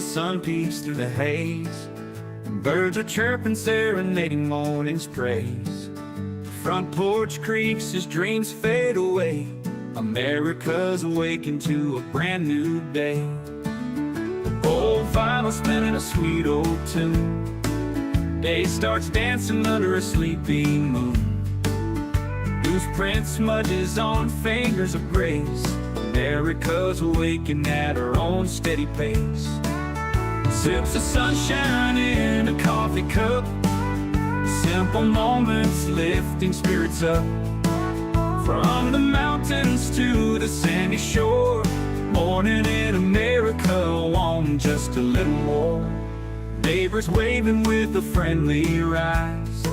the sun peeks through the haze, and birds are chirping, serenading morning's praise. The front porch creaks as dreams fade away. America's awakened to a brand new day. Old vinyl spinning a sweet old tune. Day starts dancing under a sleepy moon. Newsprint smudges on fingers of grace. America's awakened at her own steady pace. Sips of sunshine in a coffee cup. Simple moments lifting spirits up. From the mountains to the sandy shore, morning in America, want just a little more. Neighbors waving with a friendly rise.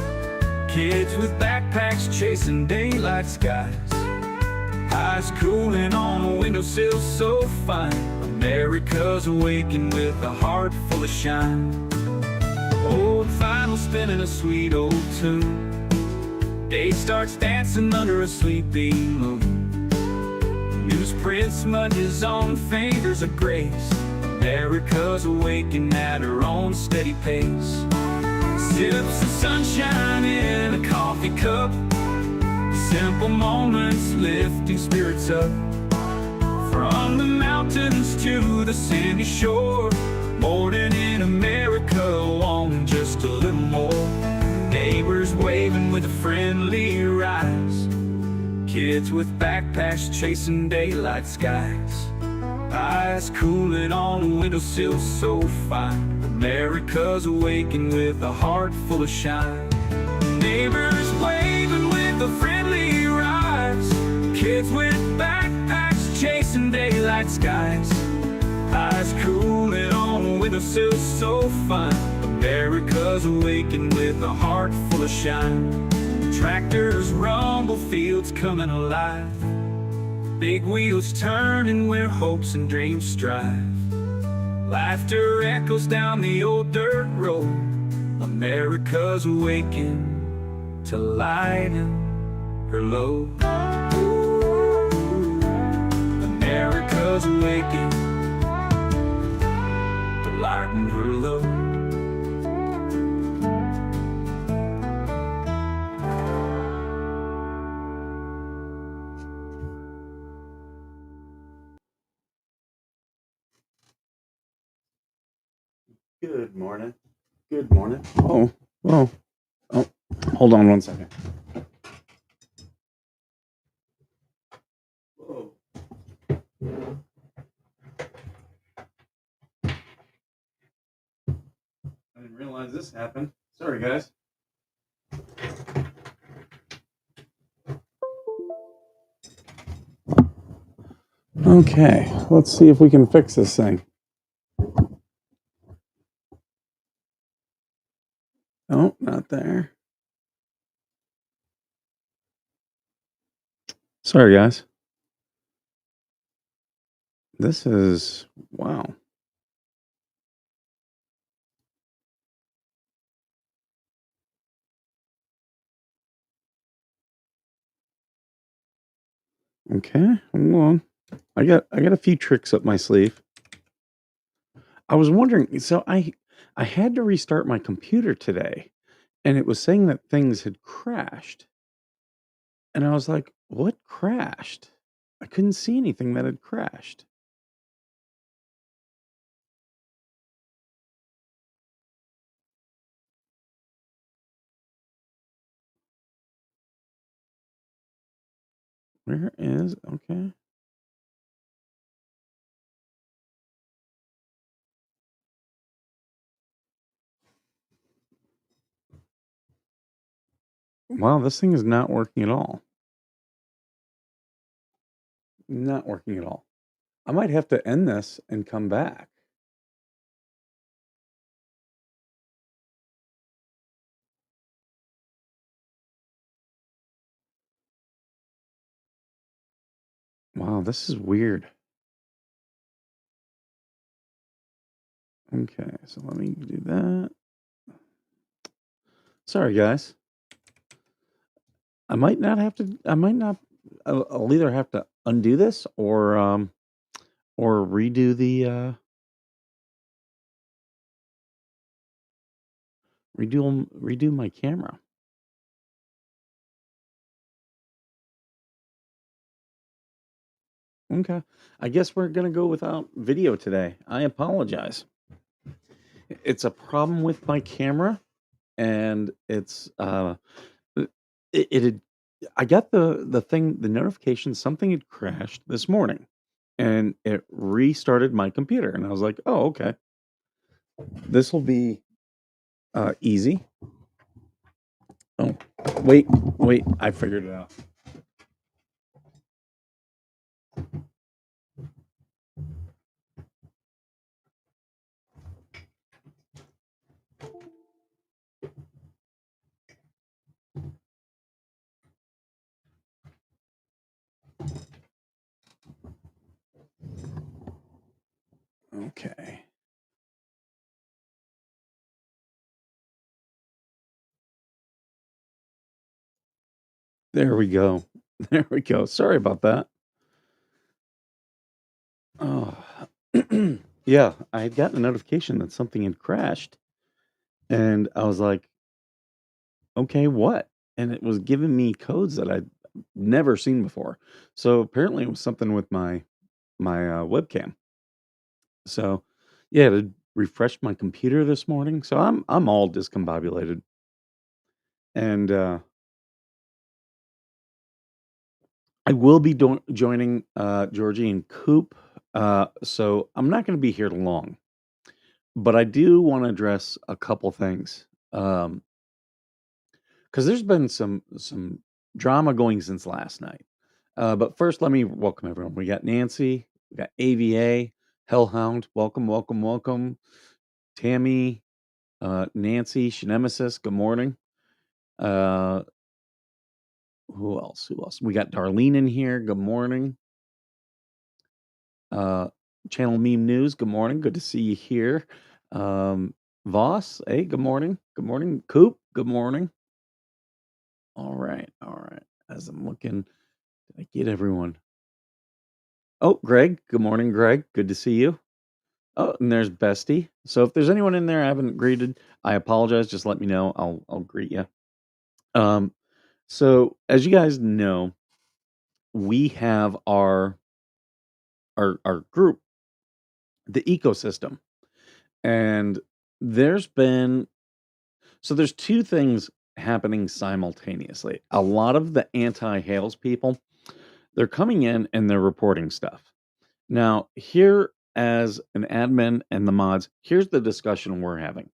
Kids with backpacks chasing daylight skies. Eyes cooling on a windowsill so fine. America's awakened with a heart full of shine. Old vinyl spinning a sweet old tune. Day starts dancing under a sleepy moon. Newsprint smudges on fingers of grace. America's awakened at her own steady pace. Sips of sunshine in a coffee cup. Simple moments lifting spirits up. From the mountains to the sandy shore, morning in America, wanting just a little more. Neighbors waving with a friendly rise. Kids with backpacks chasing daylight skies. Eyes cooling on a windowsill so fine. America's awakened with a heart full of shine. Neighbors waving with a friendly rise. Kids with backpacks chasing daylight skies. Eyes cooling on a windowsill so fine. America's awakened with a heart full of shine. Tractors rumble, fields coming alive. Big wheels turning where hopes and dreams strive. Laughter echoes down the old dirt road. America's awakened to lighten her load. America's awakened to lighten her load. Good morning. Good morning. Oh, hold on one second. Whoa. I didn't realize this happened. Sorry, guys. Okay, let's see if we can fix this thing. Oh, not there. Sorry, guys. This is, wow. Okay, hold on. I got a few tricks up my sleeve. I was wondering, so I had to restart my computer today, and it was saying that things had crashed. And I was like, what crashed? I couldn't see anything that had crashed. Where is, okay. Wow, this thing is not working at all. Not working at all. I might have to end this and come back. Wow, this is weird. Okay, so let me do that. Sorry, guys. I might not, I'll either have to undo this or redo redo my camera. Okay. I guess we're gonna go without video today. I apologize. It's a problem with my camera, and it's it, it had, I got the notification something had crashed this morning, and it restarted my computer, and I was like, oh, okay, this will be easy. Oh, wait, I figured it out. Okay. There we go. There we go. Sorry about that. Oh, yeah. I had gotten a notification that something had crashed, and I was like, okay, what? And it was giving me codes that I'd never seen before. So apparently, it was something with my webcam. So yeah, to refresh my computer this morning. So I'm all discombobulated, and I will be joining Georgie and Coop. So I'm not going to be here long. But I do want to address a couple things, because there's been some drama going since last night. But first, let me welcome everyone. We got Nancy, we got AVA, Hellhound. Welcome, welcome, welcome. Tammy, Nancy, Shinemesis. Good morning. Uh, who else? Who else? We got Darlene in here. Good morning. Uh, Channel Meme News. Good morning. Good to see you here. Voss. Hey, good morning. Good morning. Coop. Good morning. All right, all right. As I'm looking, did I get everyone? Oh, Greg. Good morning, Greg. Good to see you. Oh, and there's Bestie. So if there's anyone in there I haven't greeted, I apologize. Just let me know. I'll greet you. Um, so as you guys know, we have our group, the ecosystem, and there's been there's two things happening simultaneously. A lot of the anti-Hales people, they're coming in and they're reporting stuff. Now, here as an admin and the mods, here's the discussion we're having.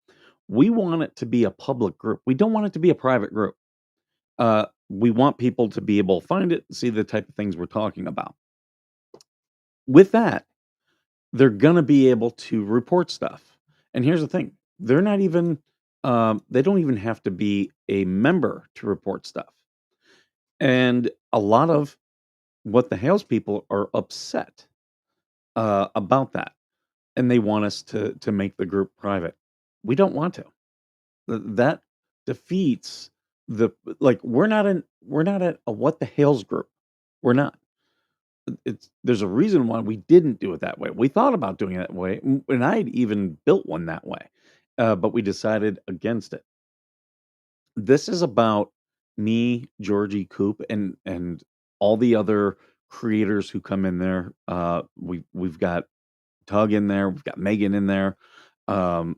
We want it to be a public group. We don't want it to be a private group. We want people to be able to find it, see the type of things we're talking about. With that, they're gonna be able to report stuff. And here's the thing: they're not even they don't even have to be a member to report stuff. And a lot of what the Hales people are upset about that, and they want us to make the group private. We don't want to. That defeats the like we're not at a what the Hales group. We're not. It's there's a reason why we didn't do it that way. We thought about doing it that way, and I'd even built one that way, but we decided against it. This is about me, Georgie, Coop, and all the other creators who come in there. We've got Tug in there. We've got Megan in there. Um,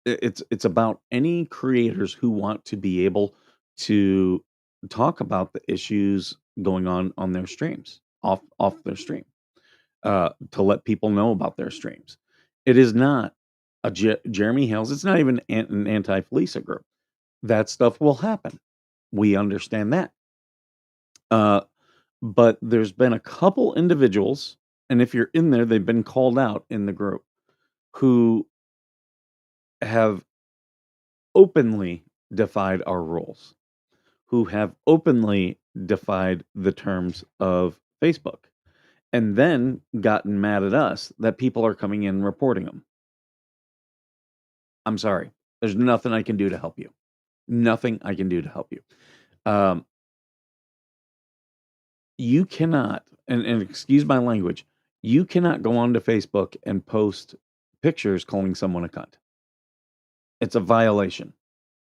it's about any creators who want to be able to talk about the issues going on their streams, off their stream, to let people know about their streams. It is not a Jeremy Hales. It's not even an anti-Felisa group. That stuff will happen. We understand that. Uh, but there's been a couple individuals, and if you're in there, they've been called out in the group who have openly defied our rules, who have openly defied the terms of Facebook, and then gotten mad at us that people are coming in and reporting them. I'm sorry. There's nothing I can do to help you. Nothing I can do to help you. Um, you cannot, and excuse my language, you cannot go onto Facebook and post pictures calling someone a cunt. It's a violation.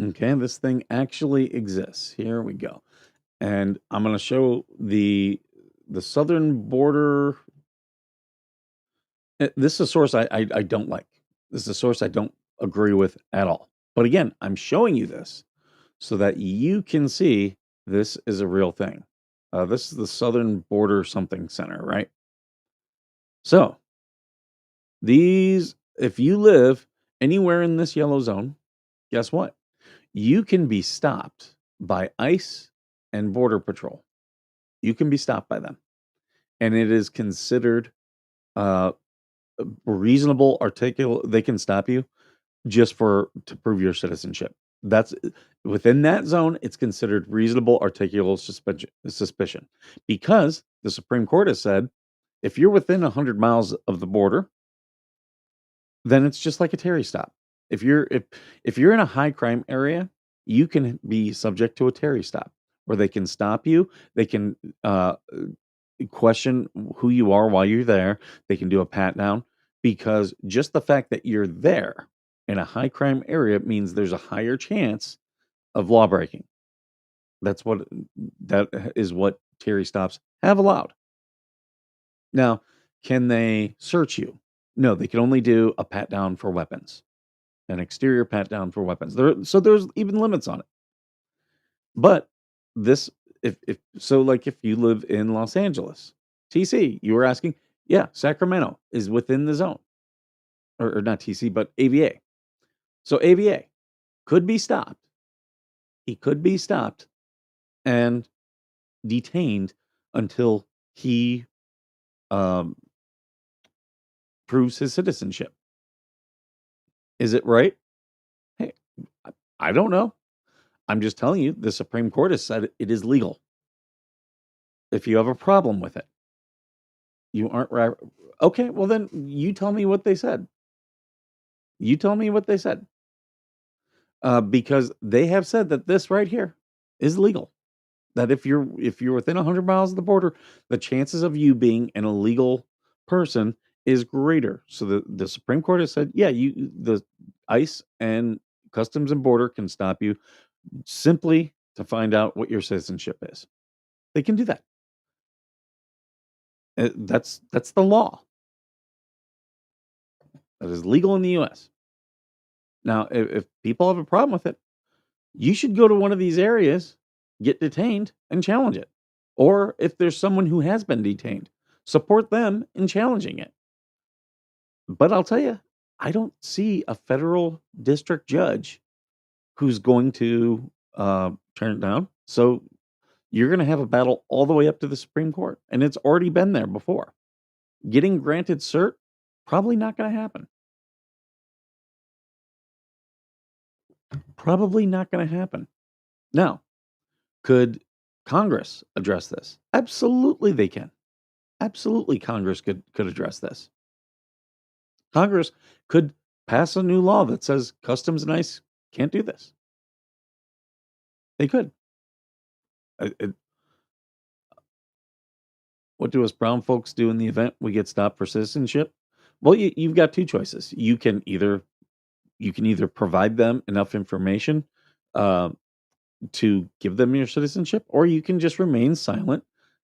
Okay, this thing actually exists. Here we go. And I'm going to show the southern border. This is a source I don't like. This is a source I don't agree with at all. But again, I'm showing you this so that you can see this is a real thing. This is the Southern Border Something Center, right? So if you live anywhere in this yellow zone, guess what? You can be stopped by ICE and Border Patrol. You can be stopped by them, and it is considered uh, reasonable, articulate. They can stop you just to prove your citizenship. That's within that zone. It's considered reasonable, articulable suspicion, because the Supreme Court has said if you're within 100 miles of the border, then it's just like a Terry stop. If you're in a high crime area, you can be subject to a Terry stop, where they can stop you. They can question who you are while you're there. They can do a pat down, because just the fact that you're there in a high crime area means there's a higher chance of law breaking. That is what Terry stops have allowed. Now, can they search you? No, they can only do a pat down for weapons, an exterior pat down for weapons. There's even limits on it. But this, if so, like if you live in Los Angeles, TC, you were asking, yeah, Sacramento is within the zone, or not TC, but AVA. So AVA could be stopped. He could be stopped and detained until he um, proves his citizenship. Is it right? Hey, I don't know. I'm just telling you, the Supreme Court has said it is legal. If you have a problem with it, you aren't right. Okay, well then you tell me what they said. You tell me what they said. Because they have said that this right here is legal. That if you're within 100 miles of the border, the chances of you being an illegal person is greater. So the Supreme Court has said, yeah, the ICE and Customs and Border can stop you simply to find out what your citizenship is. They can do that. That's the law. That is legal in the U.S. Now, if people have a problem with it, you should go to one of these areas, get detained, and challenge it. Or if there's someone who has been detained, support them in challenging it. But I'll tell you, I don't see a federal district judge who's going to turn it down. So you're going to have a battle all the way up to the Supreme Court. And it's already been there before. Getting granted cert, probably not going to happen. Probably not going to happen. Now, could Congress address this? Absolutely, they can. Absolutely, Congress could address this. Congress could pass a new law that says Customs and ICE can't do this. They could. What do us brown folks do in the event we get stopped for citizenship? Well, you've got two choices. You can either provide them enough information uh, to give them your citizenship, or you can just remain silent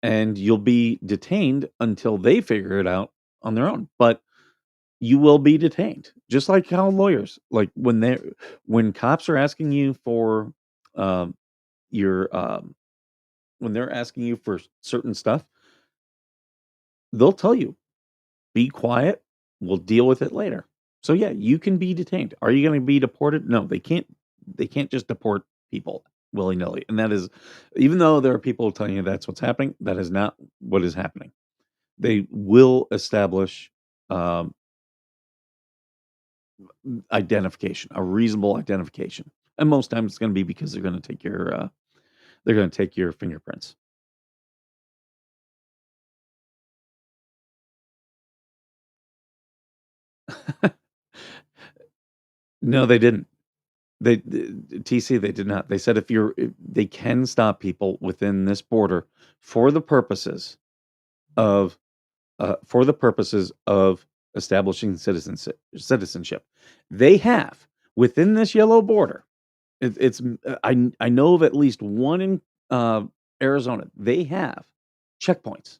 and you'll be detained until they figure it out on their own. But you will be detained, just like how lawyers, like when cops are asking you for um, your when they're asking you for certain stuff, they'll tell you, be quiet, we'll deal with it later. So yeah, you can be detained. Are you going to be deported? No, they can't just deport people willy-nilly. And that is, even though there are people telling you that's what's happening, that is not what is happening. They will establish um, identification, a reasonable identification. And most times it's going to be because they're going to take your fingerprints. No, they didn't. TC, they did not. They said if they can stop people within this border for the purposes of establishing citizenship. They have within this yellow border. I know of at least one in Arizona. They have checkpoints,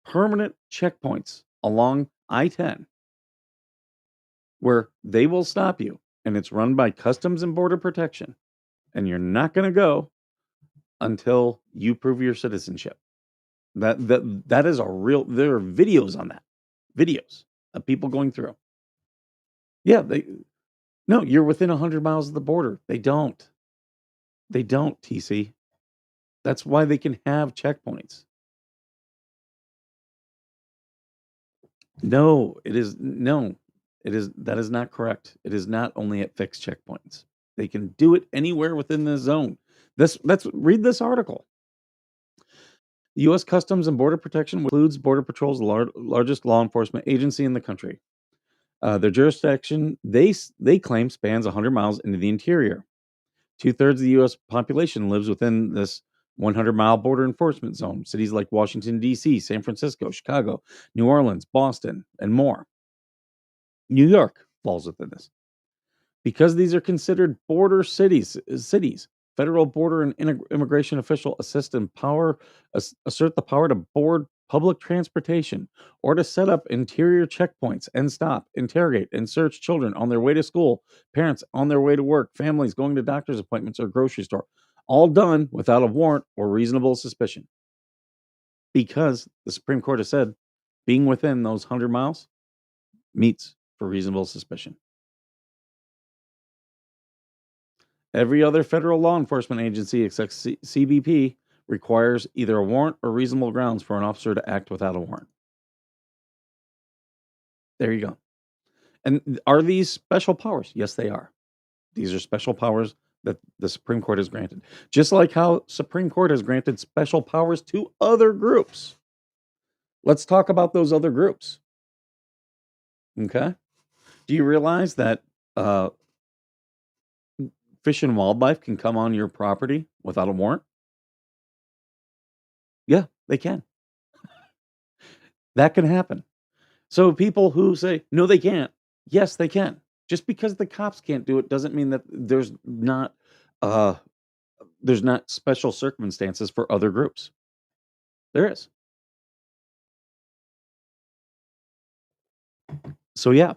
permanent checkpoints along I-10 where they will stop you, and it's run by Customs and Border Protection, and you're not going to go until you prove your citizenship. That is a real. There are videos on that, videos of people going through. Yeah, they no, you're within 100 miles of the border. They don't. They don't, TC. That's why they can have checkpoints. No, it is no. It is that is not correct. It is not only at fixed checkpoints. They can do it anywhere within the zone. That's read this article. U.S. Customs and Border Protection includes Border Patrol's largest law enforcement agency in the country. Their jurisdiction, they claim, spans 100 miles into the interior. 2/3 of the U.S. population lives within this 100-mile border enforcement zone. Cities like Washington, D.C., San Francisco, Chicago, New Orleans, Boston, and more. New York falls within this. Because these are considered border cities, federal border and immigration official assert the power to board public transportation or to set up interior checkpoints and stop, interrogate, and search children on their way to school, parents on their way to work, families going to doctor's appointments or grocery store, all done without a warrant or reasonable suspicion. Because the Supreme Court has said being within those 100 miles meets for reasonable suspicion. Every other federal law enforcement agency except CBP requires either a warrant or reasonable grounds for an officer to act without a warrant. There you go. And are these special powers? Yes, they are. These are special powers that the Supreme Court has granted. Just like how Supreme Court has granted special powers to other groups. Let's talk about those other groups. Okay? Do you realize that Fish and Wildlife can come on your property without a warrant? Yeah, they can. That can happen. So people who say, no, they can't. Yes, they can. Just because the cops can't do it doesn't mean that uh, there's not special circumstances for other groups. There is. So yeah,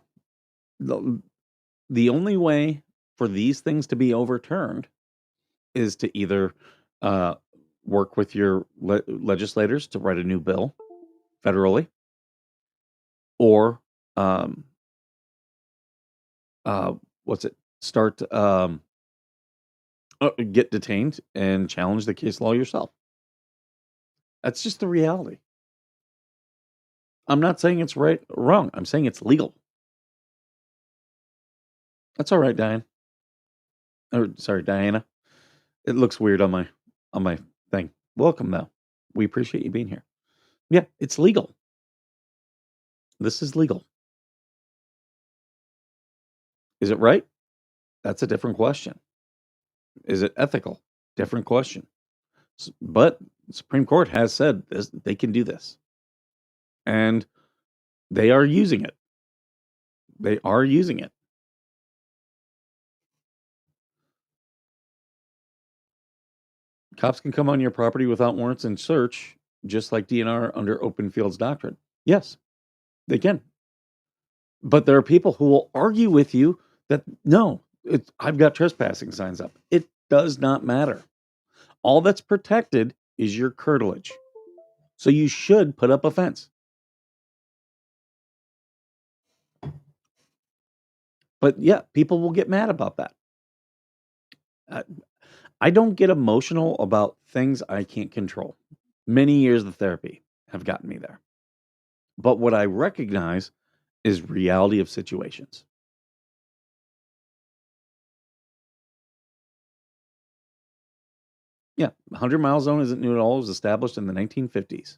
the only way for these things to be overturned is to either work with your legislators to write a new bill federally, or what's it? Start get detained and challenge the case law yourself. That's just the reality. I'm not saying it's right or wrong. I'm saying it's legal. That's all right, Diane. Or sorry, Diana. It looks weird on my thing. Welcome though. We appreciate you being here. Yeah, it's legal. This is legal. Is it right? That's a different question. Is it ethical? Different question. But Supreme Court has said this, they can do this. And they are using it. They are using it. Cops can come on your property without warrants and search, just like DNR under Open Fields Doctrine. Yes, they can. But there are people who will argue with you that no, I've got trespassing signs up. It does not matter. All that's protected is your curtilage. So you should put up a fence. But yeah, people will get mad about that. I don't get emotional about things I can't control. Many years of therapy have gotten me there. But what I recognize is reality of situations. Yeah, 100-mile zone isn't new at all. It was established in the 1950s.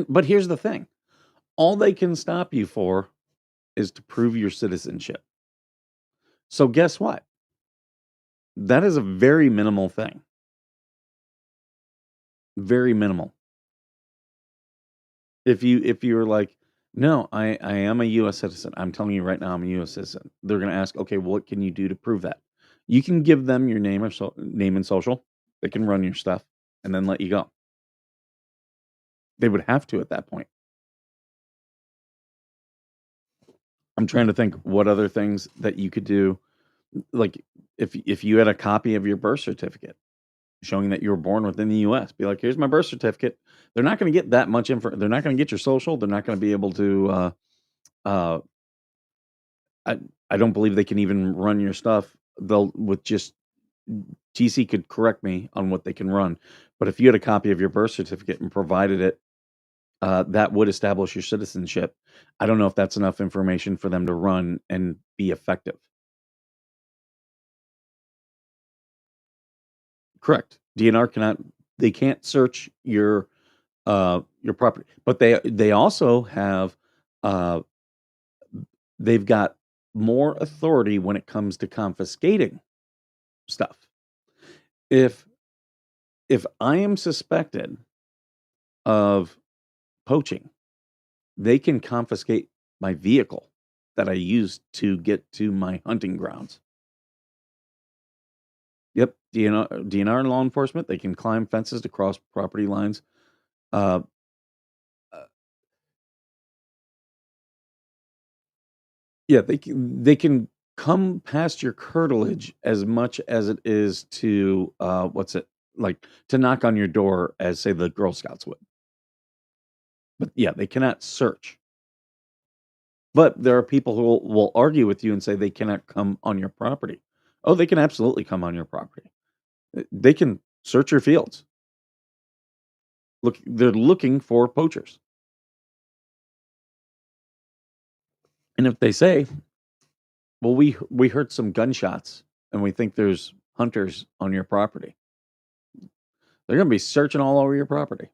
But here's the thing. All they can stop you for is to prove your citizenship. So guess what? That is a very minimal thing. Very minimal. If you're like, No, I am a US citizen. I'm telling you right now, I'm a US citizen. They're gonna ask, "Okay, what can you do to prove that?" You can give them your name and social. They can run your stuff and then let you go. They would have to at that point. I'm trying to think what other things that you could do, like, if you had a copy of your birth certificate showing that you were born within the US, be like, "Here's my birth certificate." They're not gonna get that much info. They're not gonna get your social. They're not gonna be able to, uh I I don't believe they can even run your stuff. They'll with just TC could correct me on what they can run, but if you had a copy of your birth certificate and provided it, that would establish your citizenship. I don't know if that's enough information for them to run and be effective. Correct. DNR cannot. They can't search your property, but they also have uh, they've got more authority when it comes to confiscating stuff. If if I am suspected of poaching, they can confiscate my vehicle that I used to get to my hunting grounds. Yep, DNR and law enforcement, they can climb fences to cross property lines. Uh, uh, yeah, they can come past your curtilage as much as it is to what's it like to knock on your door as say the Girl Scouts would. But yeah, they cannot search. But there are people who will argue with you and say they cannot come on your property. Oh, they can absolutely come on your property. They can search your fields. Look, they're looking for poachers. And if they say, "Well, we heard some gunshots and we think there's hunters on your property," they're going to be searching all over your property.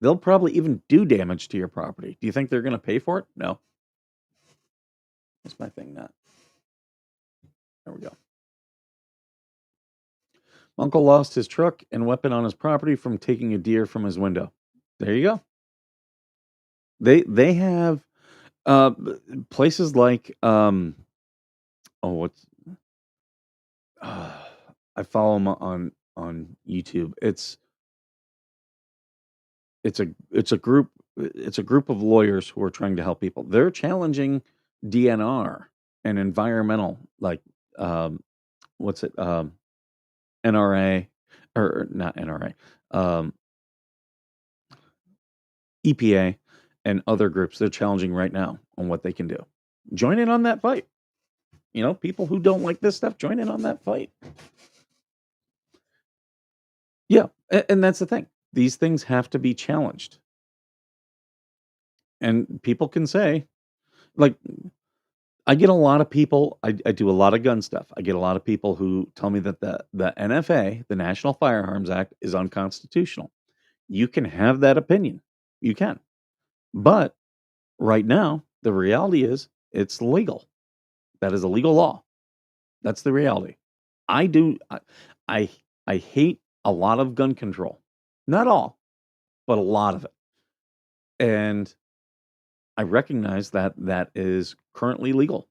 They'll probably even do damage to your property. Do you think they're going to pay for it? No. That's my thing. Not. There we go. Uncle lost his truck and weapon on his property from taking a deer from his window. There you go. They have places like oh what's uh, I follow them on YouTube. It's a group of lawyers who are trying to help people. They're challenging DNR and environmental like um what's it NRA or not NRA EPA and other groups. They're challenging right now on what they can do. Join in on that fight. People who don't like this stuff, join in on that fight. Yeah, and that's the thing. These things have to be challenged, and people can say, like, I get a lot of people. I do a lot of gun stuff. I get a lot of people who tell me that the NFA, the National Firearms Act, is unconstitutional. You can have that opinion. You can, but right now, the reality is it's legal. That is a legal law. That's the reality. I do. I I hate a lot of gun control. Not all, but a lot of it. And I recognize that that is currently legal.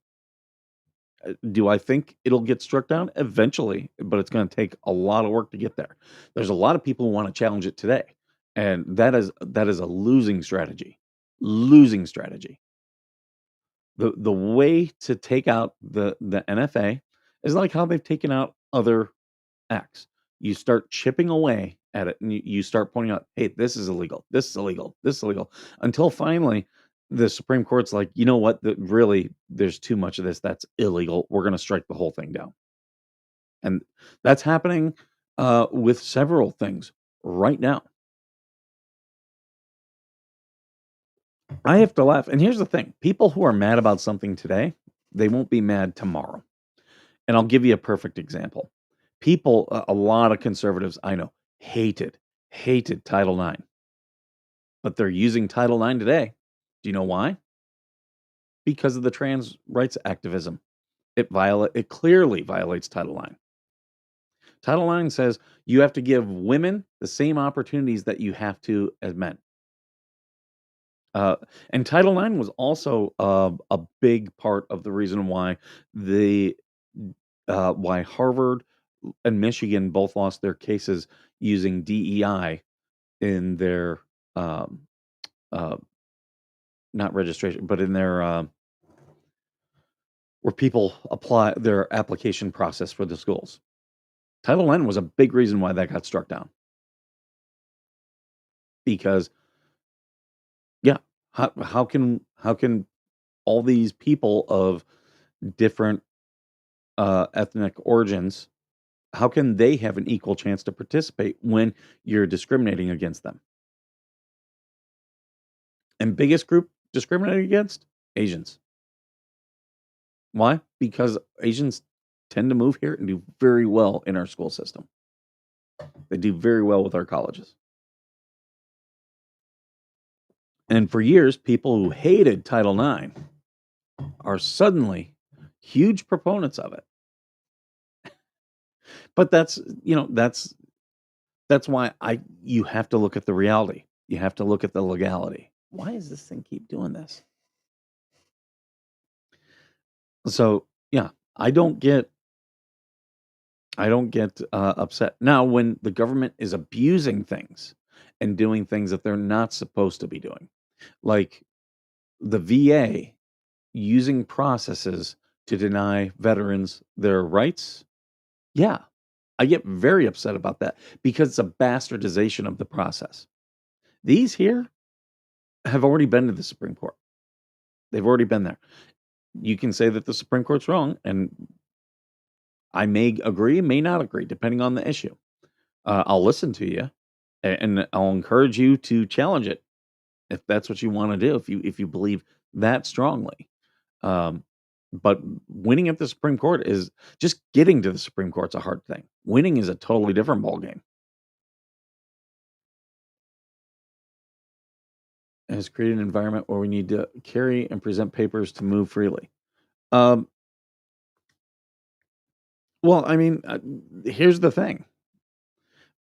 Do I think it'll get struck down? Eventually, but it's gonna take a lot of work to get there. There's a lot of people who wanna challenge it today, and that is a losing strategy. Losing strategy. The way to take out the NFA is like how they've taken out other acts. You start chipping away at it and you start pointing out, hey, this is illegal, this is illegal, this is illegal, until finally the Supreme Court's like, you know what? Really, there's too much of this that's illegal. We're going to strike the whole thing down. And that's happening with several things right now. I have to laugh. And here's the thing people who are mad about something today, they won't be mad tomorrow. And I'll give you a perfect example. People, a lot of conservatives I know hated Title IX, but they're using Title IX today. Do you know why? Because of the trans rights activism. It clearly violates Title IX. Title IX says you have to give women the same opportunities that you have to as men. Uh, and Title IX was also a big part of the reason why the why Harvard and Michigan both lost their cases using DEI in their um, uh, not registration, but in their where people apply their application process for the schools. Title IX was a big reason why that got struck down because yeah, how can all these people of different ethnic origins, how can they have an equal chance to participate when you're discriminating against them? And biggest group discriminated against? Asians. Why? Because Asians tend to move here and do very well in our school system. They do very well with our colleges. And for years, people who hated Title IX are suddenly huge proponents of it. But that's why I you have to look at the reality. You have to look at the legality. Why does this thing keep doing this? So yeah, I don't get upset. Now, when the government is abusing things and doing things that they're not supposed to be doing, like the VA using processes to deny veterans their rights, yeah, I get very upset about that because it's a bastardization of the process. These here have already been to the Supreme Court. They've already been there. You can say that the Supreme Court's wrong, and I may agree, may not agree, depending on the issue. I'll listen to you, and I'll encourage you to challenge it if that's what you want to do. If you believe that strongly, um, but winning at the Supreme Court is just getting to the Supreme Court's a hard thing. Winning is a totally different ballgame. It has created an environment where we need to carry and present papers to move freely. Um, well, I mean, here's the thing: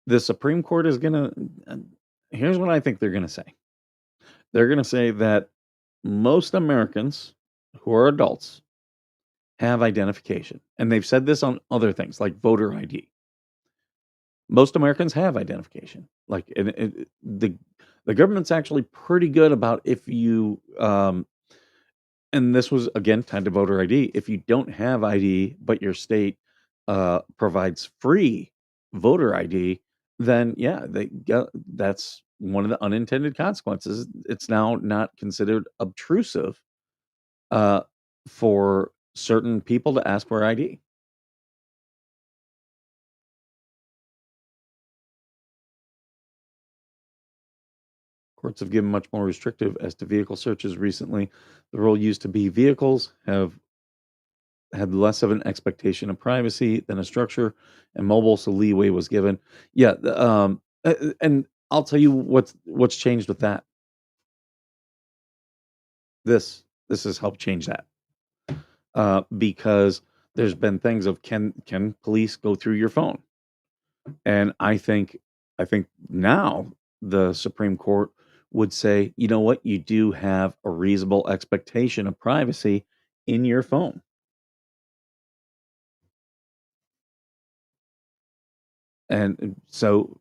the Supreme Court is gonna. Here's what I think they're gonna say. They're gonna say that most Americans who are adults have identification, and they've said this on other things like voter ID. Most Americans have identification. Like, the government's actually pretty good about if you and this was again tied to voter ID. If you don't have ID, but your state provides free voter ID, then yeah, that's one of the unintended consequences. It's now not considered obtrusive uh, for certain people to ask for ID. Courts have given much more restrictive as to vehicle searches recently. The rule used to be vehicles have had less of an expectation of privacy than a structure and mobile, so leeway was given. Yeah, and I'll tell you what's changed with that. This has helped change that because there's been things of can police go through your phone, and I think now the Supreme Court would say, you know what, you do have a reasonable expectation of privacy in your phone, and so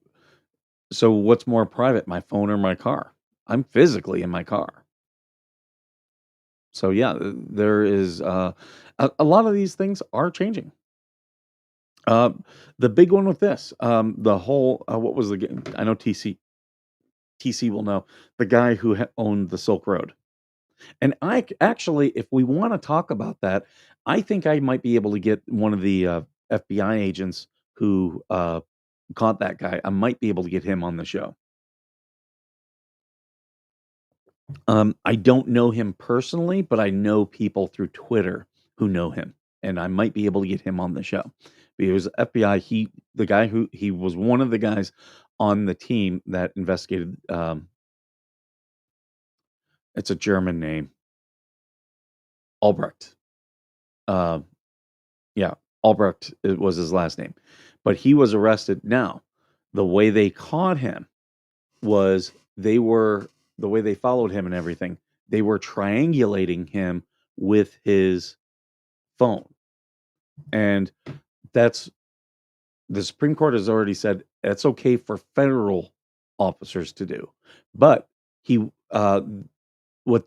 what's more private, my phone or my car? I'm physically in my car. So yeah, there is a lot of these things are changing. Uh, the big one with this, the whole what was the I know TC will know the guy who owned the Silk Road, and actually, if we want to talk about that, I think I might be able to get one of the FBI agents who caught that guy. I might be able to get him on the show. I don't know him personally, but I know people through Twitter who know him, and I might be able to get him on the show. Because FBI, the guy who he was one of the guys on the team that investigated. It's a German name, Albrecht. Uh, yeah, Albrecht was his last name, but he was arrested. Now, the way they caught him was they were the way they followed him and everything, they were triangulating him with his phone. And that's the Supreme Court has already said it's okay for federal officers to do. But he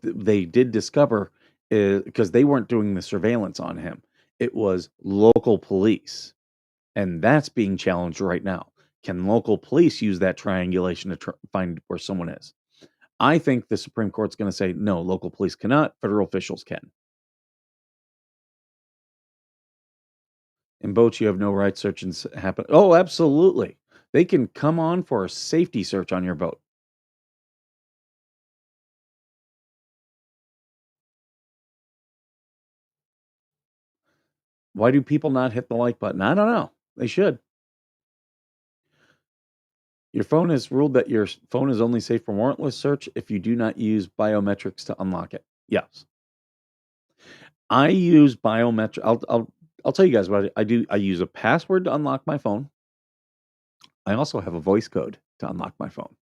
they did discover is because they weren't doing the surveillance on him. It was local police, and that's being challenged right now. Can local police use that triangulation to find where someone is? I think the Supreme Court's going to say no, local police cannot, federal officials can. In boats, you have no right search and happen. Oh, absolutely. They can come on for a safety search on your boat. Why do people not hit the like button? I don't know. They should. Your phone has ruled that your phone is only safe for warrantless search if you do not use biometrics to unlock it. Yes. I use biometric. I'll tell you guys about it. I use a password to unlock my phone. I also have a voice code to unlock my phone.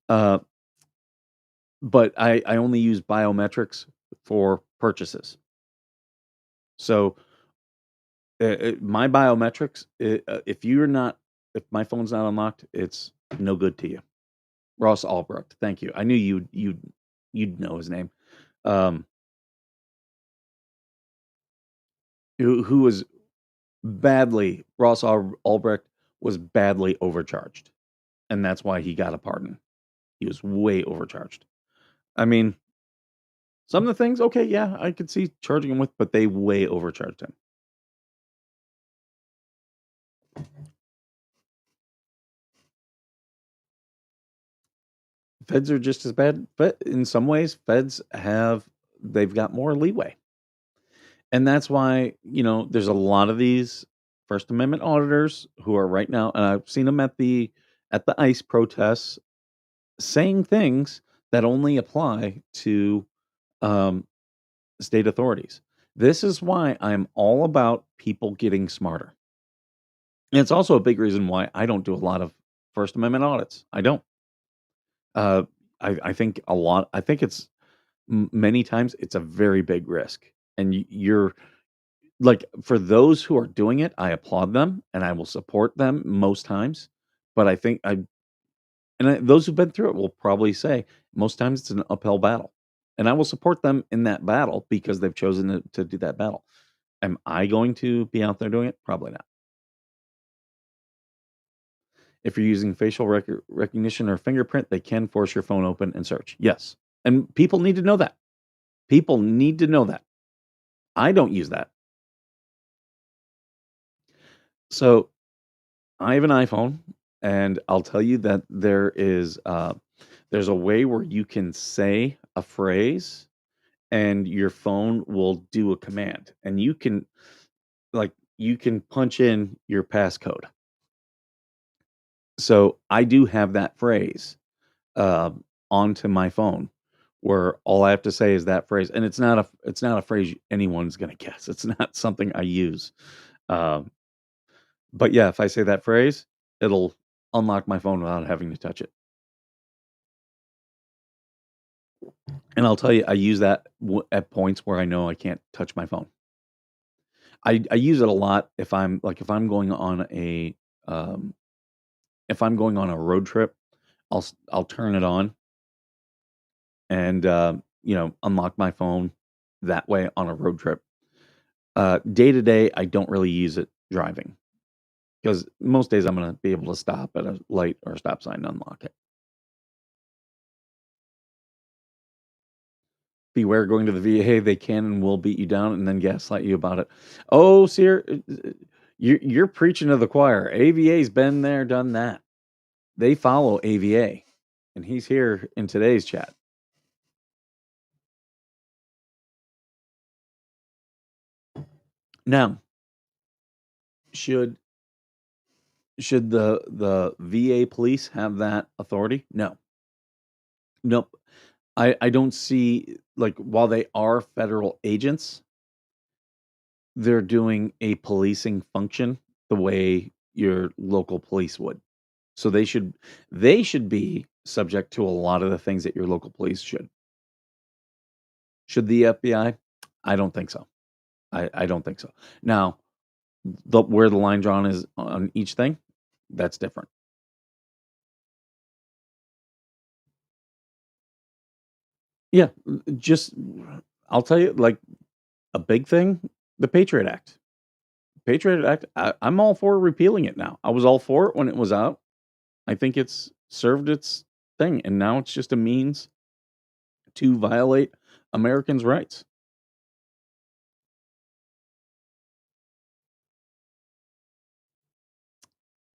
Uh, but I only use biometrics for purchases. So my biometrics, if my phone's not unlocked, it's no good to you. Ross Albrecht, thank you. I knew you'd know his name. Who was Ross Albrecht was badly overcharged, and that's why he got a pardon. He was way overcharged. I mean, some of the things, okay, yeah, I could see charging him with, but they way overcharged him. Feds are just as bad, but in some ways, they've got more leeway. And that's why, there's a lot of these First Amendment auditors who are right now, and I've seen them at the ICE protests saying things that only apply to state authorities. This is why I'm all about people getting smarter. And it's also a big reason why I don't do a lot of First Amendment audits. I don't. Uh, I think I think it's many times it's a very big risk. And you're like, for those who are doing it, I applaud them and I will support them most times. But I think those who've been through it will probably say most times it's an uphill battle. And I will support them in that battle because they've chosen to do that battle. Am I going to be out there doing it? Probably not. If you're using facial recognition or fingerprint, they can force your phone open and search. Yes. And people need to know that. People need to know that. I don't use that. So I have an iPhone, and I'll tell you that there's a way where you can say a phrase and your phone will do a command, and you can punch in your passcode. So I do have that phrase onto my phone where all I have to say is that phrase, and it's not a phrase anyone's gonna guess. It's not something I use. Um, but yeah, if I say that phrase, it'll unlock my phone without having to touch it. And I'll tell you, I use that at points where I know I can't touch my phone. I use it a lot if I'm going on um, a road trip, I'll turn it on and unlock my phone that way on a road trip. Day to day, I don't really use it driving because most days I'm going to be able to stop at a light or a stop sign and unlock it. Beware going to the VA; they can and will beat you down and then gaslight you about it. Oh, Seer, you're preaching to the choir. AVA's been there, done that. They follow AVA, and he's here in today's chat. Now, should the VA police have that authority? No. Nope. I don't see, like, while they are federal agents, they're doing a policing function the way your local police would. So they should be subject to a lot of the things that your local police should. Should the FBI? I don't think so. I don't think so. Now, where the line drawn is on each thing, that's different. Yeah, just I'll tell you, like a big thing, the Patriot Act. Patriot Act, I'm all for repealing it now. I was all for it when it was out. I think it's served its thing, and now it's just a means to violate Americans' rights.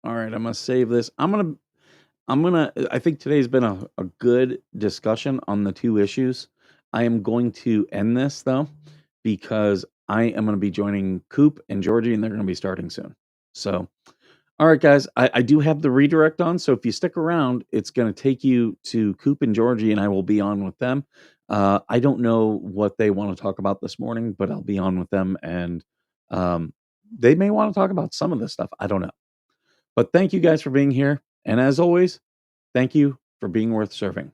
All right, I'm gonna save this. I think today's been a good discussion on the two issues. I am going to end this though, because I am gonna be joining Coop and Georgie, and they're gonna be starting soon. So, all right, guys, I do have the redirect on. So if you stick around, it's gonna take you to Coop and Georgie, and I will be on with them. I don't know what they want to talk about this morning, but I'll be on with them, and um, they may want to talk about some of this stuff. I don't know. But thank you guys for being here. And as always, thank you for being worth serving.